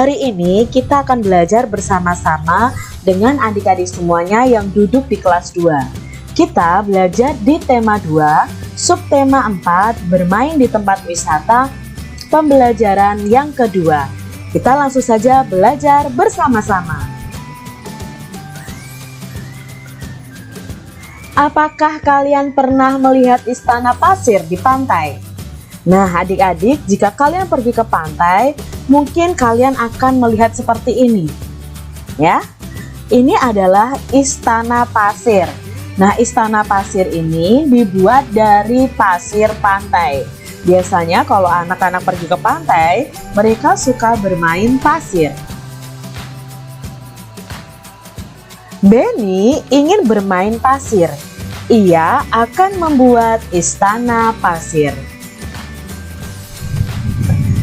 Hari ini kita akan belajar bersama-sama dengan adik-adik semuanya yang duduk di kelas 2. Kita belajar di tema 2, subtema 4, bermain di tempat wisata, pembelajaran yang kedua. Kita langsung saja belajar bersama-sama. Apakah kalian pernah melihat istana pasir di pantai? Nah, adik-adik, jika kalian pergi ke pantai, mungkin kalian akan melihat seperti ini. Ya, ini adalah istana pasir. Nah, istana pasir ini dibuat dari pasir pantai. Biasanya kalau anak-anak pergi ke pantai, mereka suka bermain pasir. Benny ingin bermain pasir. Ia akan membuat istana pasir.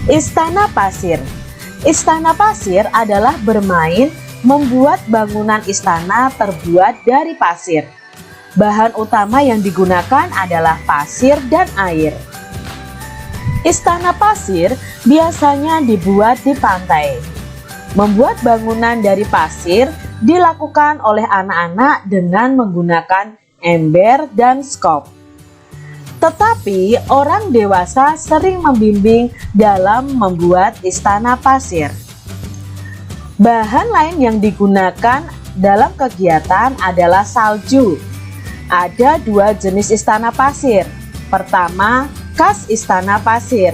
Istana pasir. Istana pasir adalah bermain membuat bangunan istana terbuat dari pasir. Bahan utama yang digunakan adalah pasir dan air. Istana pasir biasanya dibuat di pantai. Membuat bangunan dari pasir dilakukan oleh anak-anak dengan menggunakan ember dan skop. Tetapi orang dewasa sering membimbing dalam membuat istana pasir. Bahan lain yang digunakan dalam kegiatan adalah salju. Ada dua jenis istana pasir. Pertama, kas istana pasir.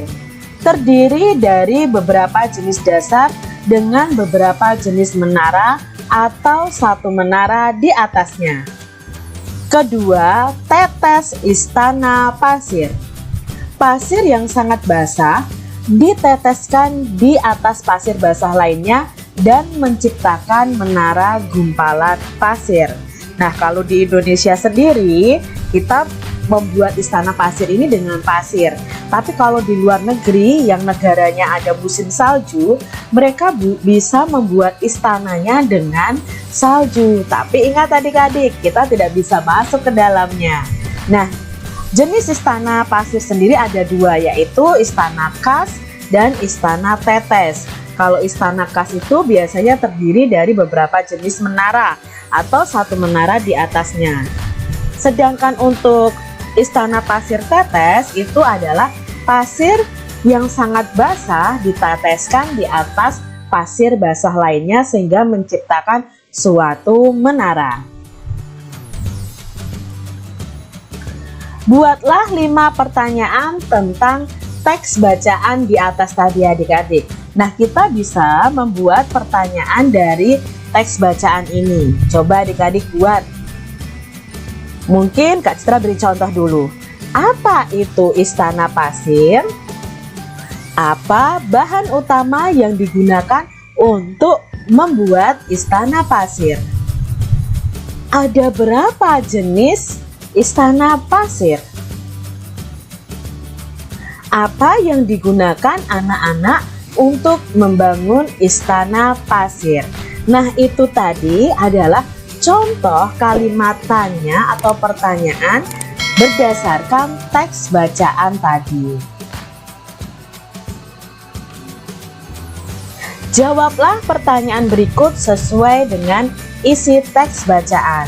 Terdiri dari beberapa jenis dasar dengan beberapa jenis menara atau satu menara di atasnya. Kedua, tetes istana pasir. Pasir yang sangat basah diteteskan di atas pasir basah lainnya dan menciptakan menara gumpalan pasir. Nah, kalau di Indonesia sendiri, kita membuat istana pasir ini dengan pasir. Tapi kalau di luar negeri yang negaranya ada musim salju, mereka bisa membuat istananya dengan salju. Tapi ingat adik-adik, kita tidak bisa masuk ke dalamnya. Nah, jenis istana pasir sendiri ada dua, yaitu istana kas dan istana tetes. Kalau istana kas itu biasanya terdiri dari beberapa jenis menara atau satu menara di atasnya. Sedangkan untuk istana pasir tetes itu adalah pasir yang sangat basah diteteskan di atas pasir basah lainnya sehingga menciptakan suatu menara. Buatlah 5 pertanyaan tentang teks bacaan di atas tadi adik-adik. Nah, kita bisa membuat pertanyaan dari teks bacaan ini. Coba adik-adik buat. Mungkin Kak Citra beri contoh dulu. Apa itu istana pasir? Apa bahan utama yang digunakan untuk membuat istana pasir? Ada berapa jenis istana pasir? Apa yang digunakan anak-anak untuk membangun istana pasir? Nah, itu tadi adalah contoh kalimat tanya atau pertanyaan berdasarkan teks bacaan tadi. Jawablah pertanyaan berikut sesuai dengan isi teks bacaan.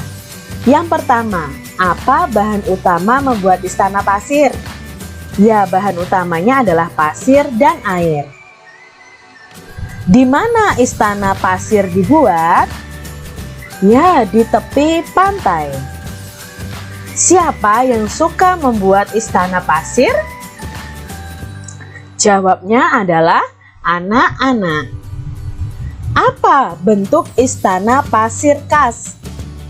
Yang pertama, apa bahan utama membuat istana pasir? Ya, bahan utamanya adalah pasir dan air. Di mana istana pasir dibuat? Ya, di tepi pantai. Siapa yang suka membuat istana pasir? Jawabnya adalah anak-anak. Apa bentuk istana pasir kas?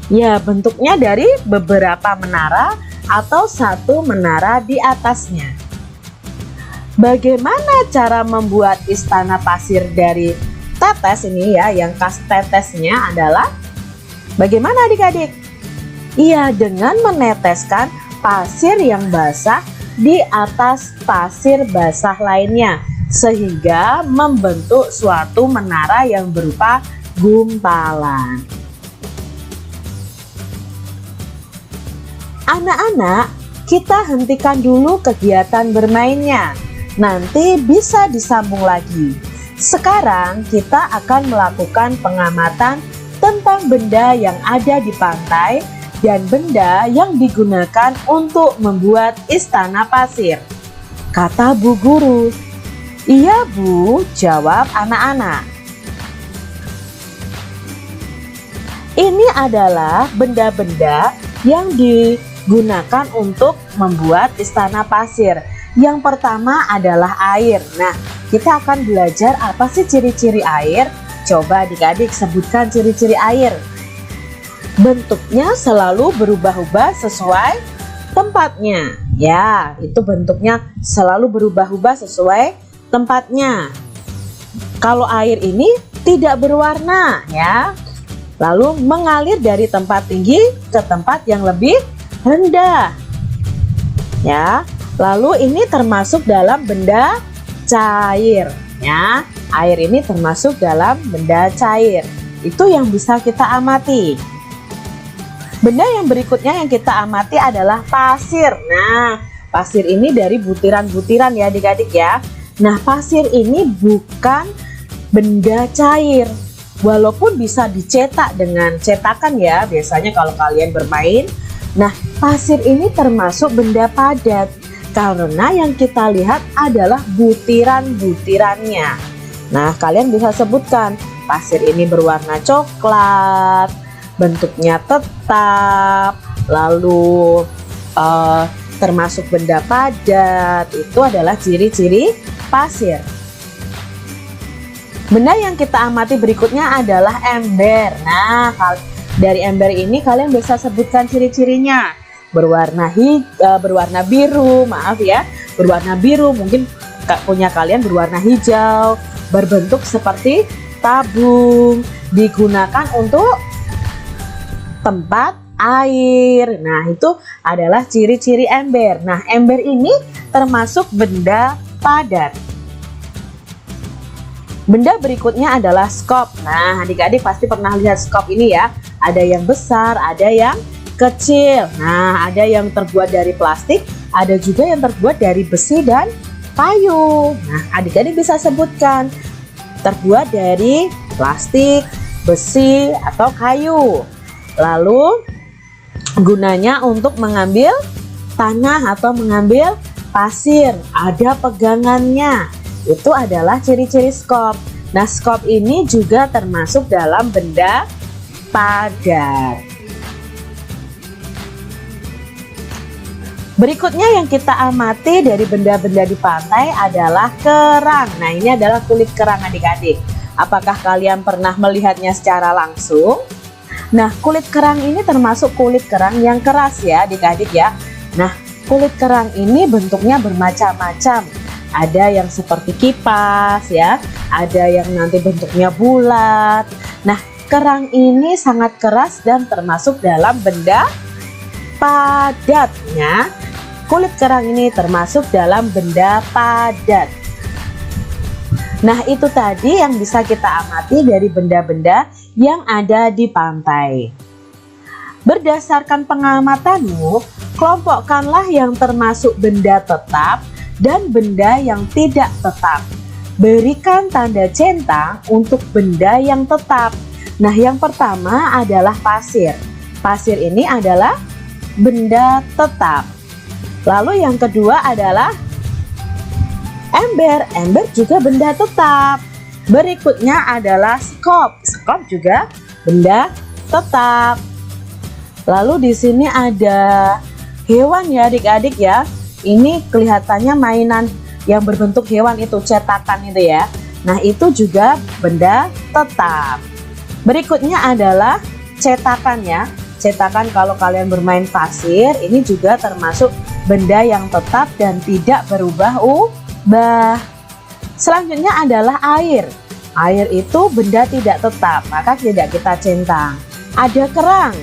Ya, bentuknya dari beberapa menara atau satu menara di atasnya. Bagaimana cara membuat istana pasir dari tetes ini ya, yang kas tetesnya adalah bagaimana adik-adik? Iya, dengan meneteskan pasir yang basah di atas pasir basah lainnya sehingga membentuk suatu menara yang berupa gumpalan. Anak-anak, kita hentikan dulu kegiatan bermainnya. Nanti bisa disambung lagi. Sekarang kita akan melakukan pengamatan tentang benda yang ada di pantai dan benda yang digunakan untuk membuat istana pasir. Kata Bu Guru. Iya Bu, jawab anak-anak. Ini adalah benda-benda yang digunakan untuk membuat istana pasir. Yang pertama adalah air. Nah, kita akan belajar apa sih ciri-ciri air. Coba adik-adik sebutkan ciri-ciri air. Bentuknya selalu berubah-ubah sesuai tempatnya. Ya, itu bentuknya selalu berubah-ubah sesuai tempatnya. Kalau air ini tidak berwarna, ya. Lalu mengalir dari tempat tinggi ke tempat yang lebih rendah. Ya, lalu ini termasuk dalam benda cair. Ya, air ini termasuk dalam benda cair. Itu yang bisa kita amati. Benda yang berikutnya yang kita amati adalah pasir. Nah, pasir ini dari butiran-butiran ya adik-adik ya. Nah, pasir ini bukan benda cair. Walaupun bisa dicetak dengan cetakan ya, biasanya kalau kalian bermain. Nah, pasir ini termasuk benda padat karena yang kita lihat adalah butiran-butirannya. Nah, kalian bisa sebutkan pasir ini berwarna coklat, bentuknya tetap, lalu termasuk benda padat. Itu adalah ciri-ciri pasir. Benda yang kita amati berikutnya adalah ember. Nah, dari ember ini kalian bisa sebutkan ciri-cirinya. Berwarna biru, maaf ya, berwarna biru. Mungkin punya kalian berwarna hijau, berbentuk seperti tabung, digunakan untuk tempat air. Nah, itu adalah ciri-ciri ember. Nah, ember ini termasuk benda padat. Benda berikutnya adalah skop. Nah, adik-adik pasti pernah lihat skop ini ya. Ada yang besar, ada yang kecil. Nah, ada yang terbuat dari plastik, ada juga yang terbuat dari besi dan kayu. Nah, adik-adik bisa sebutkan terbuat dari plastik, besi, atau kayu. Lalu gunanya untuk mengambil tanah atau mengambil pasir. Ada pegangannya. Itu adalah ciri-ciri skop. Nah, skop ini juga termasuk dalam benda padat. Berikutnya yang kita amati dari benda-benda di pantai adalah kerang. Nah, ini adalah kulit kerang adik-adik. Apakah kalian pernah melihatnya secara langsung? Nah, kulit kerang ini termasuk kulit kerang yang keras ya adik-adik ya. Nah, kulit kerang ini bentuknya bermacam-macam. Ada yang seperti kipas ya, ada yang nanti bentuknya bulat. Nah, kerang ini sangat keras dan termasuk dalam benda padatnya. Kulit kerang ini termasuk dalam benda padat. Nah, itu tadi yang bisa kita amati dari benda-benda yang ada di pantai. Berdasarkan pengamatanmu, kelompokkanlah yang termasuk benda tetap dan benda yang tidak tetap. Berikan tanda centang untuk benda yang tetap. Nah, yang pertama adalah pasir. Pasir ini adalah benda tetap. Lalu yang kedua adalah ember. Ember juga benda tetap. Berikutnya adalah skop. Skop juga benda tetap. Lalu di sini ada hewan ya adik-adik ya. Ini kelihatannya mainan yang berbentuk hewan itu, cetakan itu ya. Nah, itu juga benda tetap. Berikutnya adalah cetakan ya. Cetakan kalau kalian bermain pasir, ini juga termasuk benda yang tetap dan tidak berubah-ubah. Selanjutnya adalah air. Air itu benda tidak tetap, maka tidak kita centang. Ada kerang.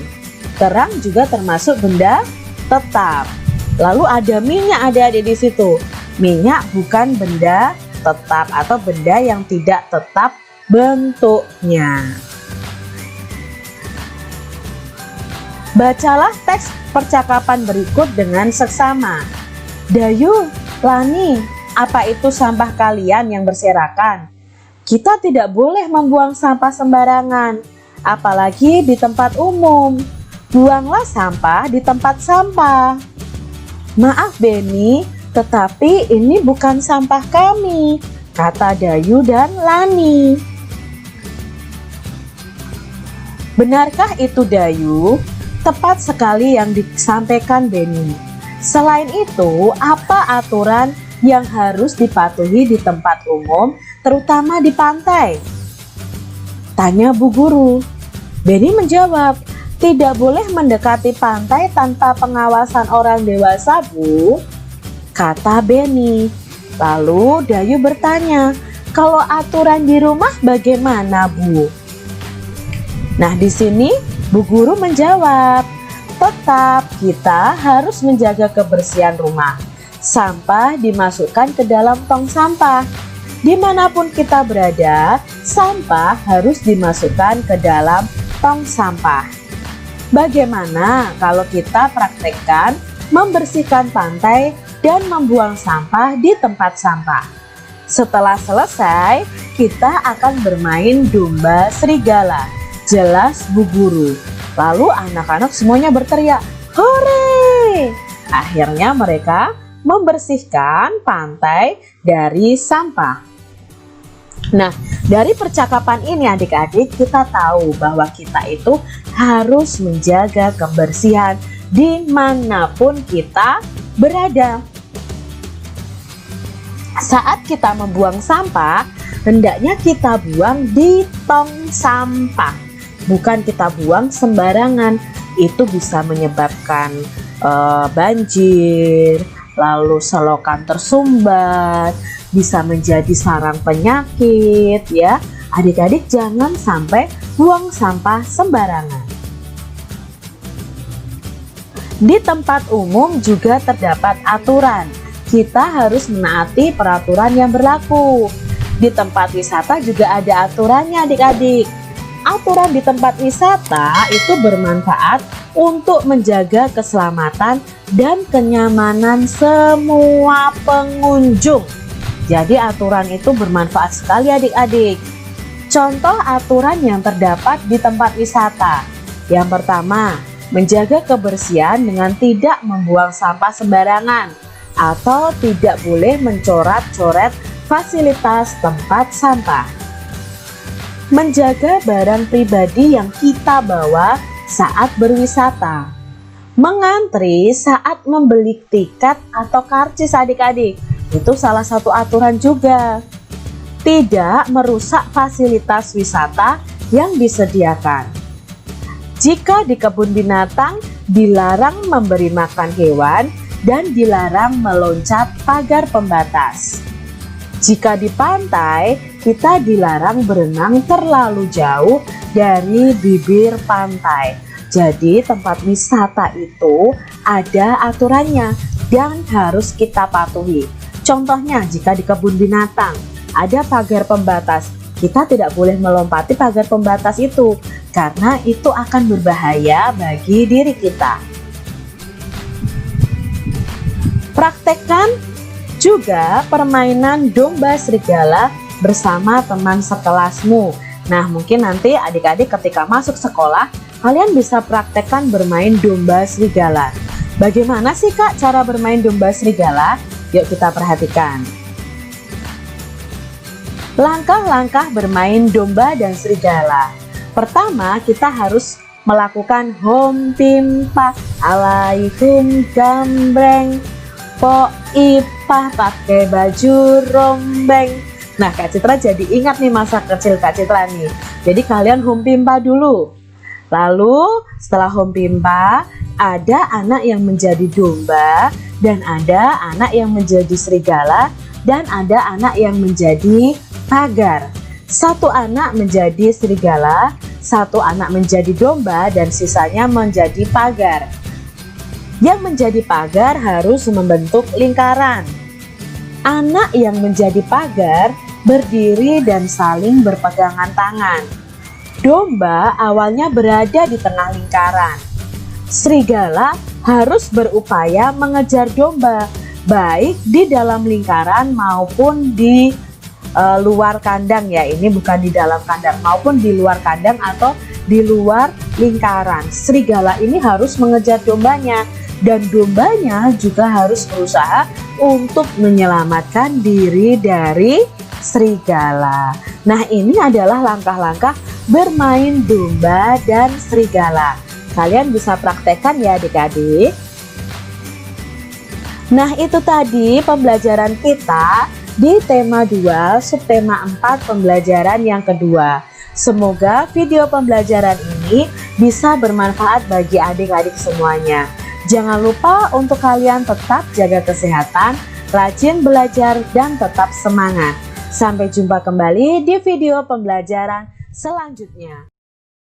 Kerang juga termasuk benda tetap. Lalu ada minyak adik-adik di situ. Minyak bukan benda tetap atau benda yang tidak tetap bentuknya. Bacalah teks percakapan berikut dengan seksama. Dayu, Lani, apa itu sampah kalian yang berserakan? Kita tidak boleh membuang sampah sembarangan, apalagi di tempat umum. Buanglah sampah di tempat sampah. Maaf Beni, tetapi ini bukan sampah kami, kata Dayu dan Lani. Benarkah itu Dayu? Tepat sekali yang disampaikan Beni. Selain itu, apa aturan yang harus dipatuhi di tempat umum, terutama di pantai? Tanya Bu Guru. Beni menjawab, tidak boleh mendekati pantai tanpa pengawasan orang dewasa, Bu, kata Beni. Lalu Dayu bertanya, kalau aturan di rumah bagaimana, Bu? Nah, di sini Bu Guru menjawab, tetap kita harus menjaga kebersihan rumah. Sampah dimasukkan ke dalam tong sampah. Dimanapun kita berada, sampah harus dimasukkan ke dalam tong sampah. Bagaimana kalau kita praktekkan membersihkan pantai dan membuang sampah di tempat sampah? Setelah selesai, kita akan bermain domba serigala. Jelas Bu Guru. Lalu anak-anak semuanya berteriak, "Hore!" Akhirnya mereka membersihkan pantai dari sampah. Nah, dari percakapan ini adik-adik kita tahu bahwa kita itu harus menjaga kebersihan dimanapun kita berada. Saat kita membuang sampah, hendaknya kita buang di tong sampah, bukan kita buang sembarangan. Itu bisa menyebabkan banjir, lalu selokan tersumbat, bisa menjadi sarang penyakit ya. Adik-adik jangan sampai buang sampah sembarangan. Di tempat umum juga terdapat aturan. Kita harus menaati peraturan yang berlaku. Di tempat wisata juga ada aturannya adik-adik. Aturan di tempat wisata itu bermanfaat untuk menjaga keselamatan dan kenyamanan semua pengunjung. Jadi aturan itu bermanfaat sekali adik-adik. Contoh aturan yang terdapat di tempat wisata. Yang pertama, menjaga kebersihan dengan tidak membuang sampah sembarangan atau tidak boleh mencoret-coret fasilitas tempat sampah. Menjaga barang pribadi yang kita bawa saat berwisata. Mengantri saat membeli tiket atau karcis adik-adik. Itu salah satu aturan juga. Tidak merusak fasilitas wisata yang disediakan. Jika di kebun binatang, dilarang memberi makan hewan dan dilarang meloncat pagar pembatas. Jika di pantai, kita dilarang berenang terlalu jauh dari bibir pantai. Jadi tempat wisata itu ada aturannya dan harus kita patuhi. Contohnya jika di kebun binatang ada pagar pembatas, kita tidak boleh melompati pagar pembatas itu karena itu akan berbahaya bagi diri kita. Praktekkan juga permainan domba serigala bersama teman sekelasmu. Nah, mungkin nanti adik-adik ketika masuk sekolah, kalian bisa praktekkan bermain domba serigala. Bagaimana sih Kak cara bermain domba serigala? Yuk kita perhatikan. Langkah-langkah bermain domba dan serigala. Pertama, kita harus melakukan hom pimpa, alaikum gambreng, po ipah pakai baju rombeng. Nah, Kak Citra jadi ingat nih masa kecil Kak Citra nih. Jadi kalian hom pimpa dulu. Lalu setelah hom pimpa, ada anak yang menjadi domba dan ada anak yang menjadi serigala dan ada anak yang menjadi pagar. Satu anak menjadi serigala, satu anak menjadi domba dan sisanya menjadi pagar. Yang menjadi pagar harus membentuk lingkaran. Anak yang menjadi pagar berdiri dan saling berpegangan tangan. Domba awalnya berada di tengah lingkaran. Serigala harus berupaya mengejar domba, baik di dalam lingkaran maupun di luar kandang ya, ini bukan di dalam kandang, maupun di luar kandang atau di luar lingkaran. Serigala ini harus mengejar dombanya, dan dombanya juga harus berusaha untuk menyelamatkan diri dari serigala. Nah, ini adalah langkah-langkah bermain domba dan serigala. Kalian bisa praktekkan ya adik-adik. Nah, itu tadi pembelajaran kita di tema 2, subtema 4 pembelajaran yang kedua. Semoga video pembelajaran ini bisa bermanfaat bagi adik-adik semuanya. Jangan lupa untuk kalian tetap jaga kesehatan, rajin belajar, dan tetap semangat. Sampai jumpa kembali di video pembelajaran selanjutnya.